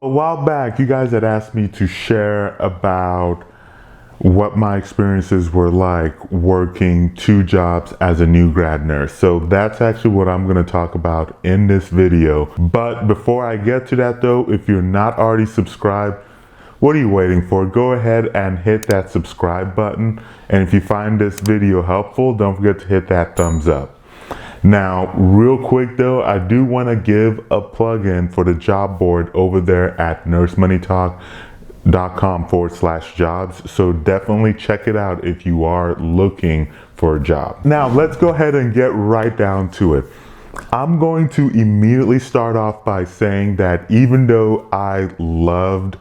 A while back, you guys had asked me to share about what my experiences were like working 2 jobs as a new grad nurse. So that's actually what I'm going to talk about in this video. But before I get to that though, if you're not already subscribed, what are you waiting for? Go ahead and hit that subscribe button. And if you find this video helpful, don't forget to hit that thumbs up. Now, real quick though, I do want to give a plug-in for the job board over there at NurseMoneyTalk.com/jobs. So definitely check it out if you are looking for a job. Now, let's go ahead and get right down to it. I'm going to immediately start off by saying that even though I loved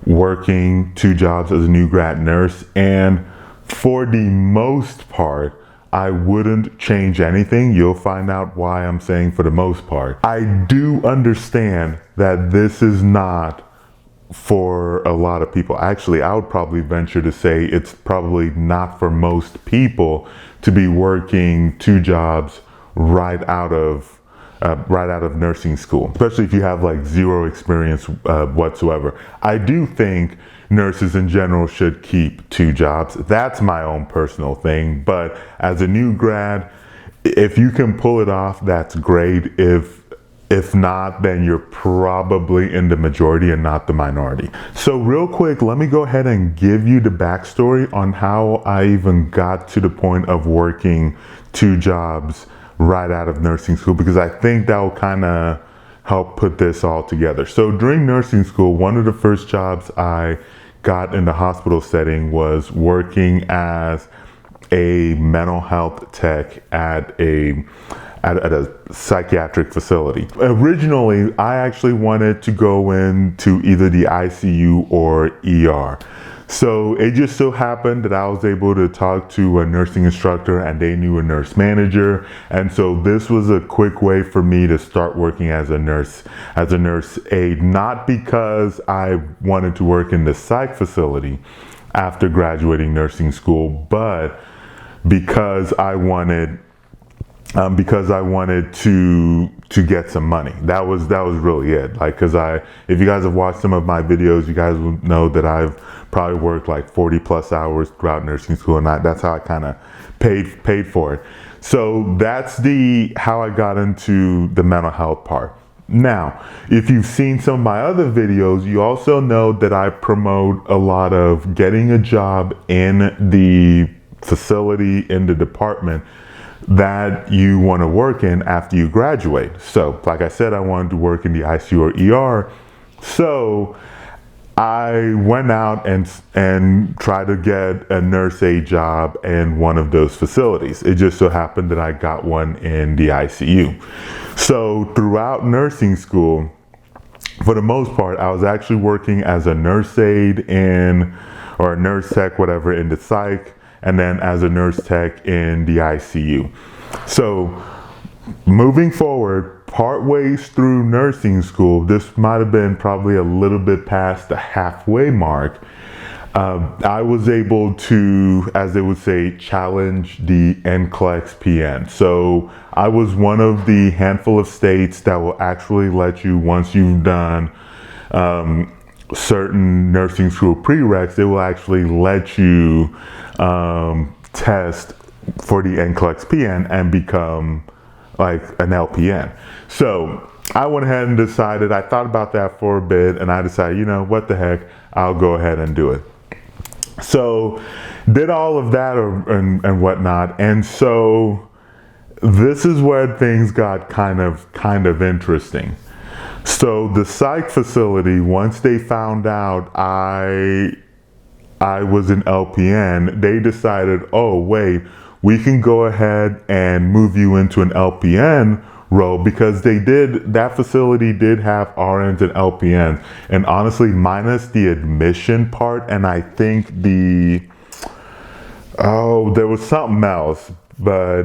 working 2 jobs as a new grad nurse, and for the most part, I wouldn't change anything. You'll find out why I'm saying for the most part. I do understand that this is not for a lot of people. Actually, I would probably venture to say it's probably not for most people to be working 2 jobs right out of nursing school, especially if you have like 0 experience whatsoever. I do think nurses in general should keep 2 jobs. That's my own personal thing, but as a new grad, if you can pull it off, that's great. If not, then you're probably in the majority and not the minority. So real quick, let me go ahead and give you the backstory on how I even got to the point of working 2 jobs right out of nursing school, because I think that will kind of help put this all together. So during nursing school, one of the first jobs I got in the hospital setting was working as a mental health tech at a psychiatric facility. Originally, I actually wanted to go into either the ICU or ER. So it just so happened that I was able to talk to a nursing instructor and they knew a nurse manager. And so this was a quick way for me to start working as a nurse aide, not because I wanted to work in the psych facility after graduating nursing school, but because I wanted to get some money. That was really it. Like, if you guys have watched some of my videos, you guys will know that I've probably worked like 40 plus hours throughout nursing school, and that's how I kind of paid for it. So that's how I got into the mental health part. Now, if you've seen some of my other videos, you also know that I promote a lot of getting a job in the facility, in the department that you want to work in after you graduate. So like I said, I wanted to work in the ICU or ER. So I went out and tried to get a nurse aide job in one of those facilities. It just so happened that I got one in the ICU. So throughout nursing school, for the most part, I was actually working as a nurse aide or a nurse tech, whatever, in the psych, and then as a nurse tech in the ICU. So moving forward, part ways through nursing school, this might have been probably a little bit past the halfway mark, I was able to, as they would say, challenge the NCLEX PN. So I was one of the handful of states that will actually let you, once you've done certain nursing school prereqs, they will actually let you test for the NCLEX PN and become like an LPN. So I went ahead and decided, I thought about that for a bit, and I decided, you know, what the heck, I'll go ahead and do it. So did all of that and whatnot. And so this is where things got kind of interesting. So the psych facility, once they found out I was an LPN, they decided, oh wait, we can go ahead and move you into an LPN role, because that facility did have RNs and LPNs, and honestly, minus the admission part, and I think there was something else, but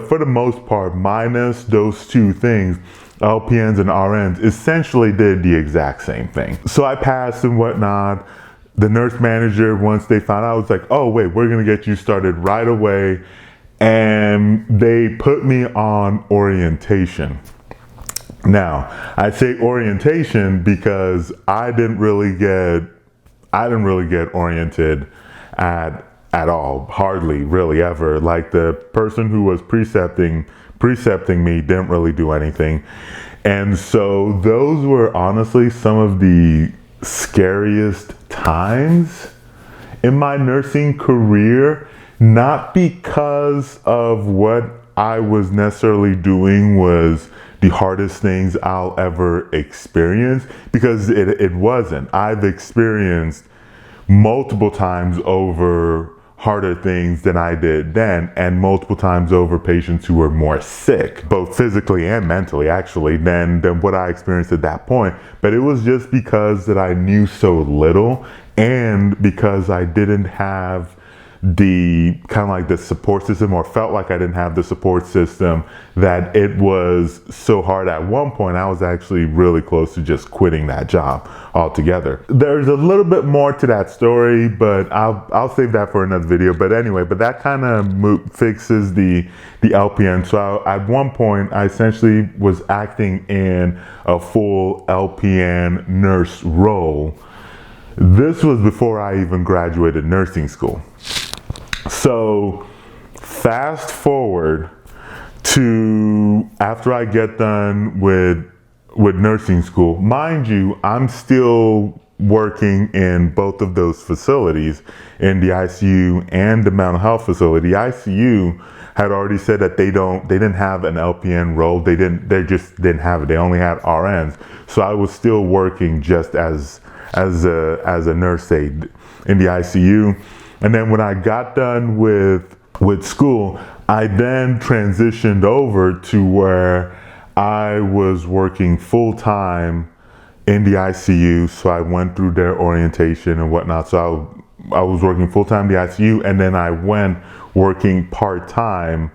for the most part, minus those 2 things, LPNs and RNs essentially did the exact same thing. So I passed and whatnot. The nurse manager, once they found out, was like, oh wait, we're gonna get you started right away. And they put me on orientation. Now, I say orientation because I didn't really get oriented at all, hardly really ever. Like the person who was precepting me didn't really do anything. And so those were honestly some of the scariest times in my nursing career, not because of what I was necessarily doing was the hardest things I'll ever experience, because it wasn't. I've experienced multiple times over harder things than I did then, and multiple times over patients who were more sick, both physically and mentally actually, than what I experienced at that point. But it was just because that I knew so little, and because I didn't have the kind of like the support system, or felt like I didn't have the support system, that it was so hard. At one point I was actually really close to just quitting that job altogether. There's a little bit more to that story, but I'll save that for another video. But anyway, that kind of fixes the LPN. So at one point I essentially was acting in a full LPN nurse role. This was before I even graduated nursing school. So fast forward to after I get done with nursing school. Mind you, I'm still working in both of those facilities, in the ICU and the mental health facility. The ICU had already said that they didn't have an LPN role. They just didn't have it. They only had RNs. So I was still working just as a nurse aide in the ICU. And then when I got done with school, I then transitioned over to where I was working full time in the ICU. So I went through their orientation and whatnot. So I was working full time in the ICU, and then I went working part time,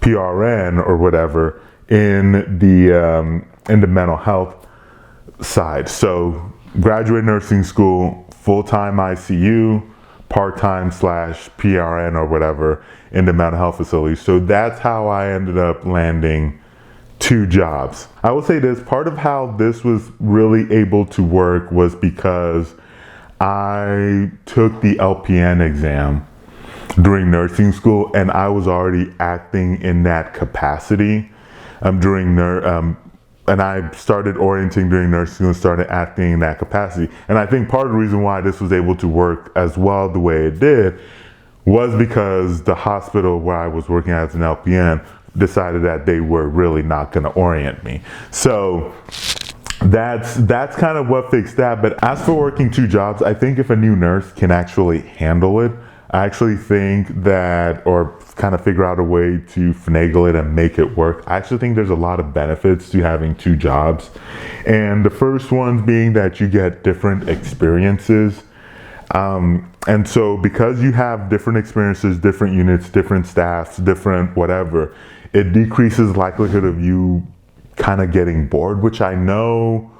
PRN or whatever, in the mental health side. So graduate nursing school, full time ICU, part-time / PRN or whatever in the mental health facility. So that's how I ended up landing 2 jobs. I will say this, part of how this was really able to work was because I took the LPN exam during nursing school, and I was already acting in that capacity and I started orienting during nursing school and started acting in that capacity. And I think part of the reason why this was able to work as well the way it did was because the hospital where I was working as an LPN decided that they were really not going to orient me. So that's kind of what fixed that. But as for working 2 jobs, I think if a new nurse can actually handle it, I actually think that, or kind of figure out a way to finagle it and make it work, I actually think there's a lot of benefits to having 2 jobs. And the first one being that you get different experiences. And so because you have different experiences, different units, different staffs, different whatever, it decreases likelihood of you kind of getting bored, which I know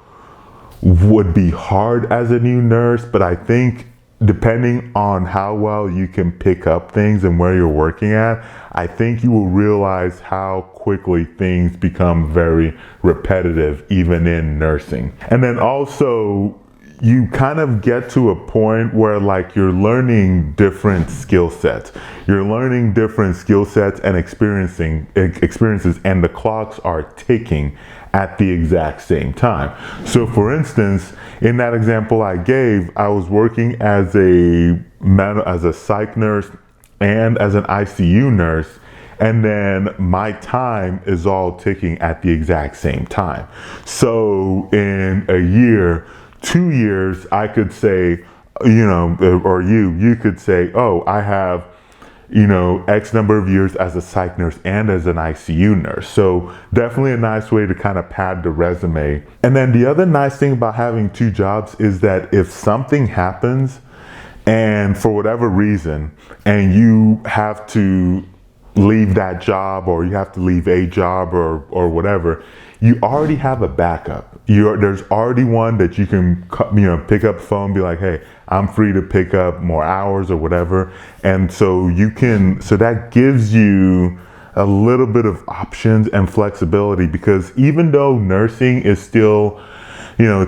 would be hard as a new nurse, but I think depending on how well you can pick up things and where you're working at, I think you will realize how quickly things become very repetitive, even in nursing. And then also, you kind of get to a point where like you're learning different skill sets. You're learning different skill sets and experiences, and the clocks are ticking at the exact same time. So for instance, in that example I gave, I was working as a psych nurse and as an ICU nurse, and then my time is all ticking at the exact same time. So in a year, 2 years, I could say, or you could say, oh, I have, X number of years as a psych nurse and as an ICU nurse. So definitely a nice way to kind of pad the resume. And then the other nice thing about having 2 jobs is that if something happens and for whatever reason, and you have to leave that job, or you have to leave a job or whatever, you already have a backup. There's already one that you can pick up the phone and be like, hey, I'm free to pick up more hours or whatever. And so that gives you a little bit of options and flexibility, because even though nursing is still, you know,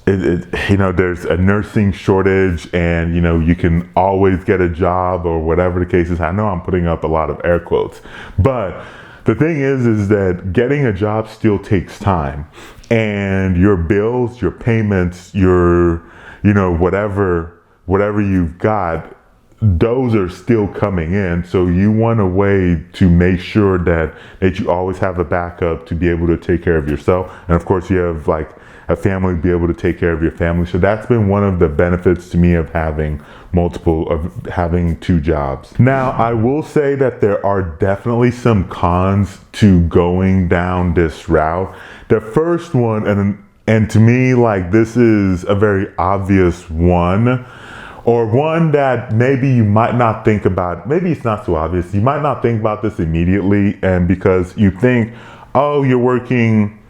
there's a nursing shortage, and you can always get a job or whatever the case is. I know I'm putting up a lot of air quotes, but the thing is that getting a job still takes time, and your bills, your payments, your, whatever you've got, those are still coming in. So you want a way to make sure that you always have a backup to be able to take care of yourself. And of course you have like a family to be able to take care of your family. So that's been one of the benefits to me of having two jobs. Now, I will say that there are definitely some cons to going down this route. The first one, and to me, like, this is a very obvious one, or one that maybe you might not think about. Maybe it's not so obvious. You might not think about this immediately, and because you think, oh, you're working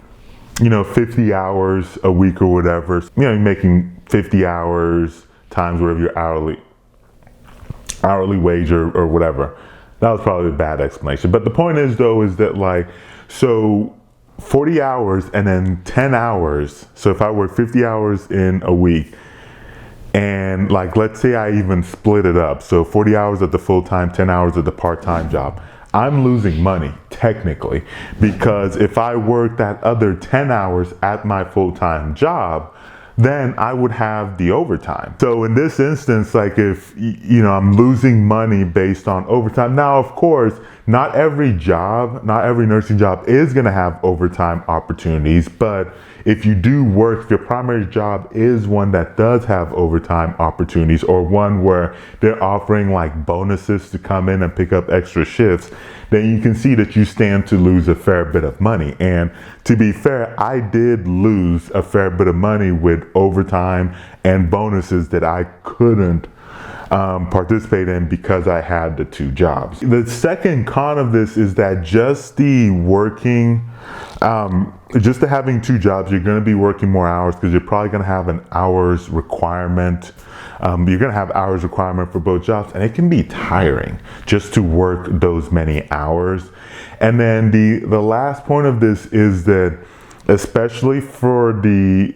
50 hours a week or whatever, you're making 50 hours times whatever your hourly wage or whatever. That was probably a bad explanation. But the point is though, is that like, so 40 hours and then 10 hours. So if I work 50 hours in a week, and like, let's say I even split it up. So 40 hours at the full-time, 10 hours at the part-time job. I'm losing money technically, because if I work that other 10 hours at my full-time job, then I would have the overtime. So in this instance, like if, I'm losing money based on overtime. Now, of course, not every nursing job is gonna have overtime opportunities, but if you do work, if your primary job is one that does have overtime opportunities, or one where they're offering like bonuses to come in and pick up extra shifts, then you can see that you stand to lose a fair bit of money. And to be fair, I did lose a fair bit of money with overtime and bonuses that I couldn't participate in because I had the two jobs. The second con of this is that just having two jobs, you're going to be working more hours, because you're probably going to have an hours requirement. You're going to have hours requirement for both jobs, and it can be tiring just to work those many hours. And then the last point of this is that, especially for the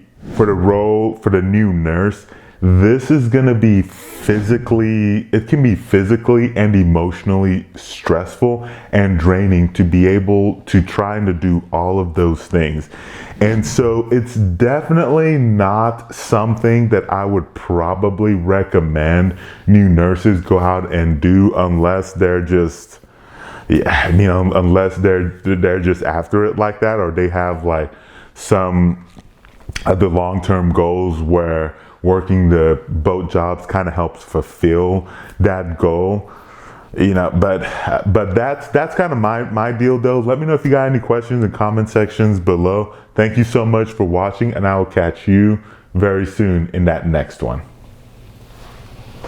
new nurse, this is going to be it can be physically and emotionally stressful and draining to be able to try to do all of those things. And so it's definitely not something that I would probably recommend new nurses go out and do, unless they're just, unless they're just after it like that, or they have like some other long-term goals where working the both jobs kind of helps fulfill that goal, but that's kind of my deal though. Let me know if you got any questions in the comment sections below. Thank you so much for watching, and I will catch you very soon in that next one.